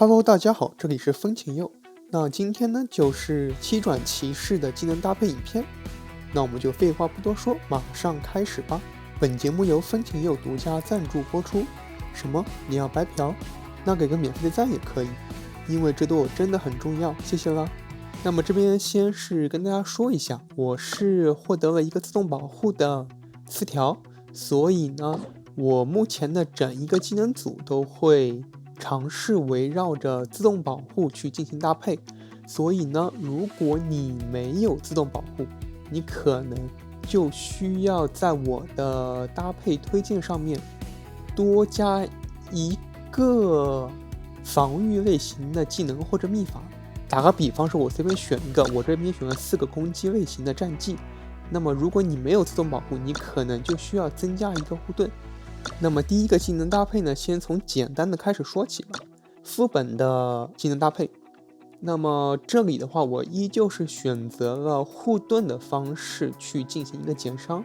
Hello， 大家好，這裡是風琴佑。那今天呢，就是七轉騎士的技能搭配影片。那我們就廢話不多說，馬上開始吧。本節目由風琴佑獨家贊助播出。什麼？你要白嫖？那給個免費的讚也可以，因為這對我真的很重要，謝謝啦。那麼這邊先是跟大家說一下，我是獲得了一個自動保護的詞條，所以呢，我目前的整一個技能組都會嘗試圍繞着自動保護去進行搭配。所以呢，如果你沒有自動保護，你可能就需要在我的搭配推荐上面多加一个防御類型的技能或者秘法。打個比方說，我隨便選一個，我這邊選了4個攻擊類型的戰技。那麼如果你沒有自動保護，你可能就需要增加一個護盾。那麼第一個技能搭配呢，先從簡單的開始說起吧。副本的技能搭配，那麼這裡的話，我依舊是選擇了護盾的方式去進行一個減傷。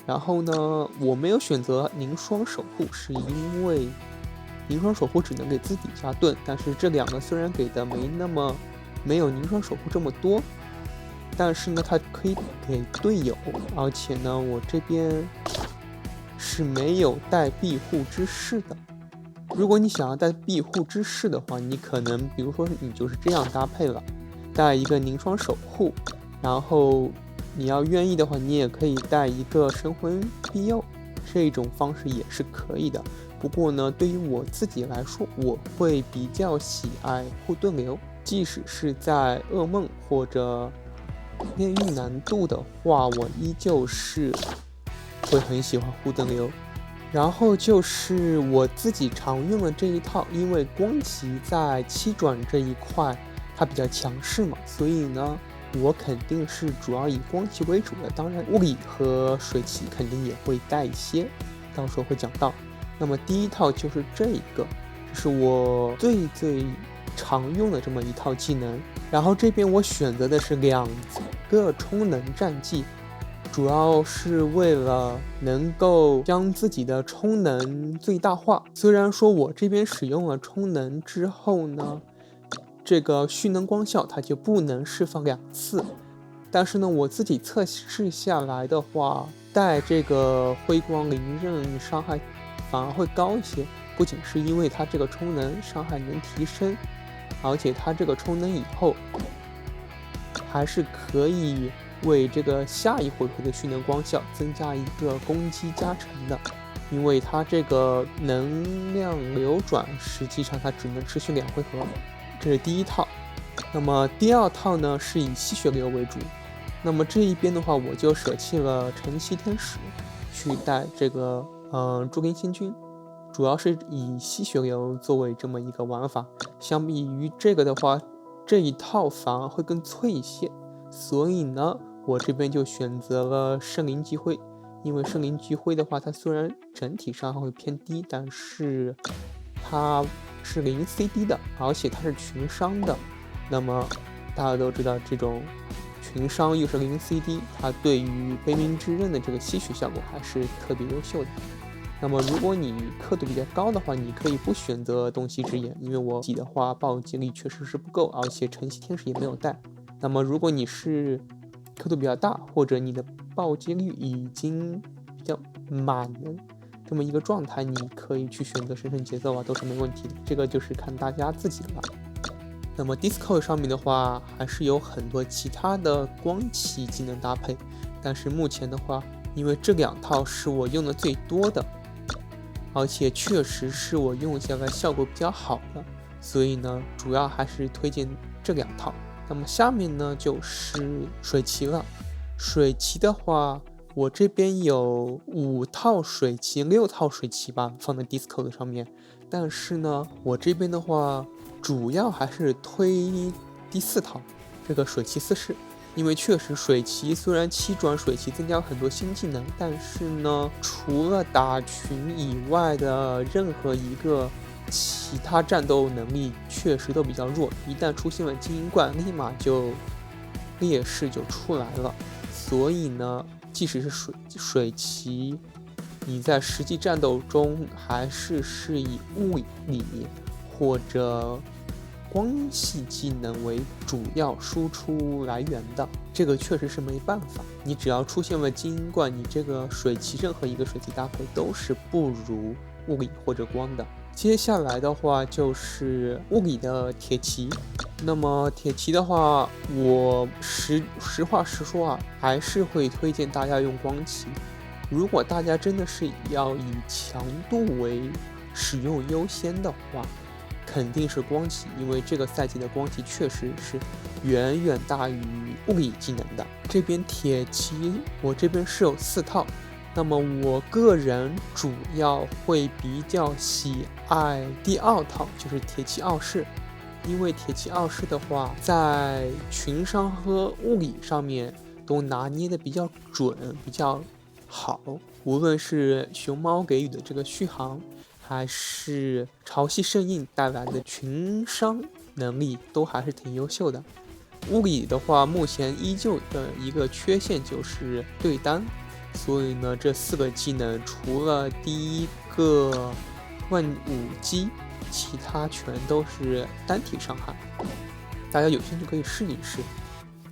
然後呢，我沒有選擇凝霜守護，是因為凝霜守護只能給自己加盾，但是這兩個雖然給的沒有凝霜守護這麼多，但是呢，它可以給隊友，而且呢，我這邊是沒有帶庇護之士的。如果你想要帶庇護之士的話，你可能比如說你就是這樣搭配了，帶一個凝霜守護，然後你要願意的話，你也可以帶一個神魂庇佑，這種方式也是可以的。不過呢，對於我自己來說，我會比較喜愛護盾流，即使是在噩夢或者煉獄難度的話，我依舊是會很喜歡護盾流。然後就是我自己常用的這一套，因為光騎在7轉這一塊它比較強勢嘛，所以呢，我肯定是主要以光騎為主的。當然物理和水騎肯定也會帶一些，到時候會講到。那麼第一套就是這一個，這是我最常用的這麼一套技能。然後這邊我選擇的是2個充能戰技，主要是為了能夠將自己的充能最大化。雖然說我這邊使用了充能之後呢，這個蓄能光效它就不能釋放2次，但是呢，我自己測試下來的話，帶這個輝光凌刃傷害反而會高一些。不僅是因為它這個充能傷害能提升，而且它這個充能以後還是可以為這個下一回合的蓄能光效增加一個攻擊加成的。因為它這個能量流轉實際上它只能持續2回合，這是第一套。那麼第二套呢，是以吸血流為主。那麼這一邊的話，我就捨棄了晨曦天使，去帶這個朱根仙君，主要是以吸血流作為這麼一個玩法。相比於這個的話，這一套反而會更脆一些。所以呢，我這邊就選擇了聖靈擊輝。因為聖靈擊輝的話，它雖然整體傷害會偏低，但是它是0 CD 的，而且它是群傷的。那麼大家都知道，這種群傷又是0 CD， 它對於悲鳴之刃的這個吸血效果還是特別優秀的。那麼如果你刻度比較高的話，你可以不選擇洞悉之眼，因為我自己的話暴擊力確實是不夠，而且晨曦天使也沒有帶。那麼如果你是刻度比較大，或者你的暴擊率已經比較滿的這麼一個狀態，你可以去選擇神聖節奏啊，都是沒問題的。這個就是看大家自己了。那麼 Discord 上面的話，還是有很多其他的光騎技能搭配，但是目前的話，因為這2套是我用的最多的，而且確實是我用下來效果比較好的，所以呢，主要還是推薦這2套。那麼下面呢，就是水騎了。水騎的話，我這邊有5套水騎、6套水騎吧，放在 Discord 上面。但是呢，我這邊的話，主要還是推第4套，這個水騎4世。因為確實水騎雖然7轉水騎增加了很多新技能，但是呢，除了打群以外的任何一個其他戰鬥能力確實都比較弱，一旦出現了精英怪，立馬就劣勢就出來了。所以呢，即使是水騎，你在實際戰鬥中還是以物理或者光系技能為主要輸出來源的，這個確實是沒辦法。你只要出現了，儘管你這個水系任何一個水系搭配都是不如物理或者光的。接下來的話就是物理的鐵騎。那麼鐵騎的話，我實話實說啊，還是會推薦大家用光騎。如果大家真的是要以強度為使用優先的話，肯定是光骑，因為這個賽季的光騎確實是遠遠大於物理技能的。這邊鐵騎我這邊是有4套，那麼我個人主要會比較喜愛第2套，就是鐵騎傲視。因為鐵騎傲視的話，在群傷和物理上面都拿捏的比较準，比較好。無論是熊貓給予的這個續航，還是潮汐聖印帶來的群傷能力，都還是挺優秀的。物理的話，目前依舊的一個缺陷就是对單，所以呢，這4個技能除了第1個萬武擊，其他全都是單體傷害。大家有興趣可以試一試，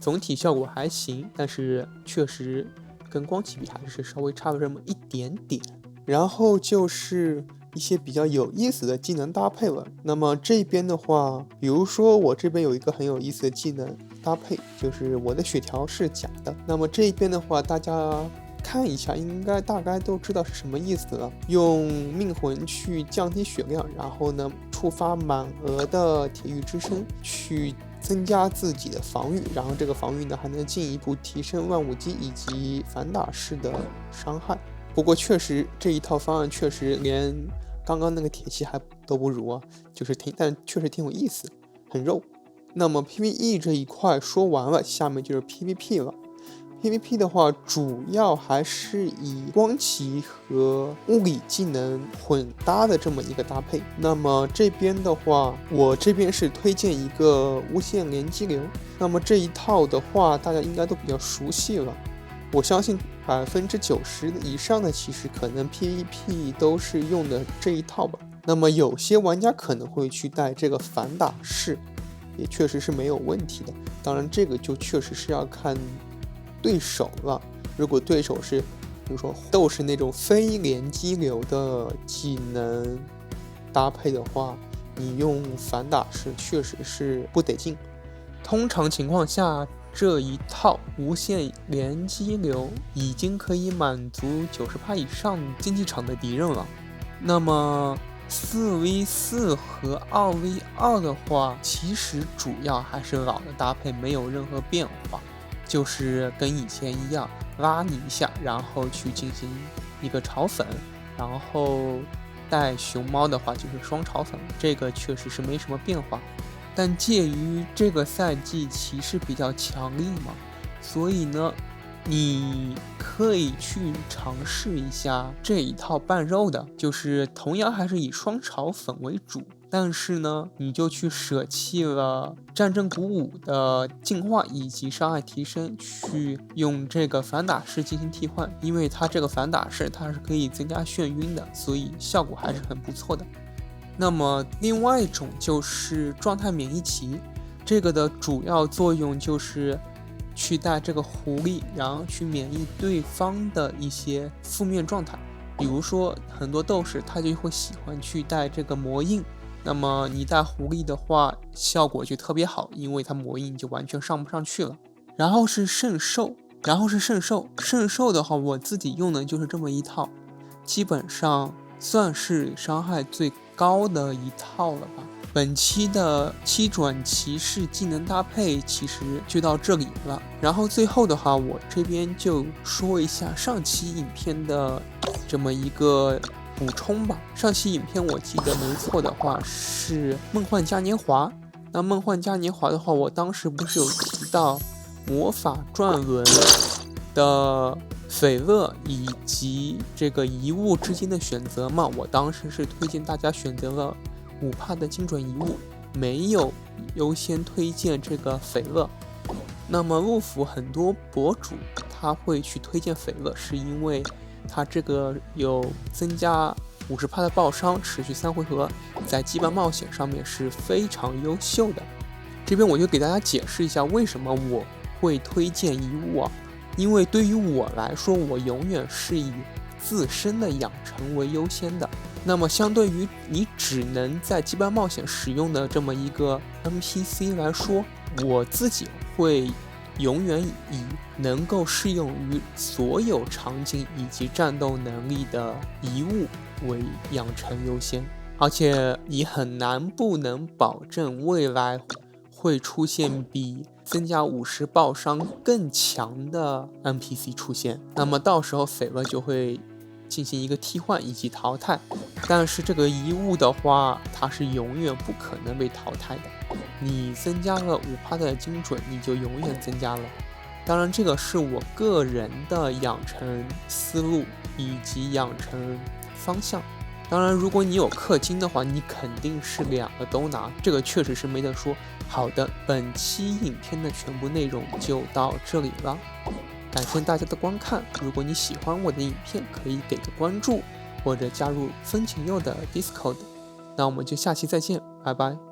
總體效果還行，但是確實跟光騎比還是稍微差了這麼一點點。然後就是一些比較有意思的技能搭配了。那麼這邊的話，比如說我這邊有一個很有意思的技能搭配，就是我的血条是假的。那麼這邊的話，大家看一下，應該大概都知道是什麼意思了。用命魂去降低血量，然後呢触發滿額的鐵玉之身去增加自己的防御，然後這個防御呢還能進一步提升万武擊以及反打式的傷害。不過確實這一套方案確實連剛剛那個鐵騎還都不如啊，但確實挺有意思，很肉。那麼 PVE 這一塊說完了，下面就是 PVP 了。PVP 的話，主要還是以光騎和物理技能混搭的這麼一個搭配。那麼這邊的話，我這邊是推薦一個無限連擊流。那麼這一套的話，大家應該都比较熟悉了。我相信90%以上的其實可能 PVP 都是用的這一套吧。那麼有些玩家可能会去帶這個反打式，也確實是沒有問題的。當然這個就確實是要看對手了。如果對手是比如说都是那種非連击流的技能搭配的话，你用反打式確實是不得勁。通常情況下，這一套無限連擊流已經可以滿足90%以上競技場的敵人了。那麼4v4 和2v2 的話，其實主要還是老的搭配，沒有任何變化，就是跟以前一樣，拉你一下，然後去進行一個炒粉，然後帶熊貓的話就是雙炒粉，這個確實是沒什麼變化。但介於這個賽季騎士比較強力嘛，所以呢，你可以去嘗試一下這一套半肉的，就是同樣還是以雙炒粉為主，但是呢，你就去捨棄了戰爭鼓舞的進化以及傷害提升，去用這個反打式進行替換，因為它這個反打式它是可以增加眩暈的，所以效果還是很不錯的。那麼另外一種就是狀態免疫騎，這個的主要作用就是去帶這個狐狸，然後去免疫對方的一些負面狀態。比如說很多斗士他就會喜歡去帶這個魔印，那麼你帶狐狸的話效果就特別好，因為它魔印就完全上不上去了。然后是聖獸，聖獸的話我自己用的就是這麼一套，基本上算是傷害最高的一套了吧。本期的七轉騎士技能搭配其實就到這裡了，然後最後的話我這邊就說一下上期影片的這麼一個補充吧。上期影片我記得沒錯的話是夢幻嘉年華，那夢幻嘉年華的話我當時不是有提到魔法轉輪的斐乐以及這個遺物之間的選擇嘛，我當時是推薦大家選擇了5%的精準遺物，沒有優先推薦這個斐乐。那麼陸服很多博主他會去推薦斐乐，是因為他這個有增加50%的爆傷，持續3回合，在羈絆冒險上面是非常優秀的。這邊我就給大家解釋一下為什麼我會推薦遗物啊，因為对於我來說，我永遠是以自身的養成為優先的。那麼相對於你只能在羈絆冒險使用的這麼一個 NPC 來說，我自己會永遠以能夠適用於所有場景以及戰鬥能力的遺物為養成優先，而且你很难不能保證未來會出現比增加50爆傷更強的 NPC 出現，那麼到時候匪了就會進行一個替換以及淘汰。但是這個遺物的話，它是永遠不可能被淘汰的。你增加了5%的精準，你就永遠增加了。当然，这个是我个人的养成思路以及养成方向。当然，如果你有氪金的话，你肯定是2个都拿，这个確實是沒得說。好的，本期影片的全部內容就到這裡了，感謝大家的觀看。如果你喜歡我的影片，可以給個關注或者加入風晴佑的 Discord。那我們就下期再見，拜拜。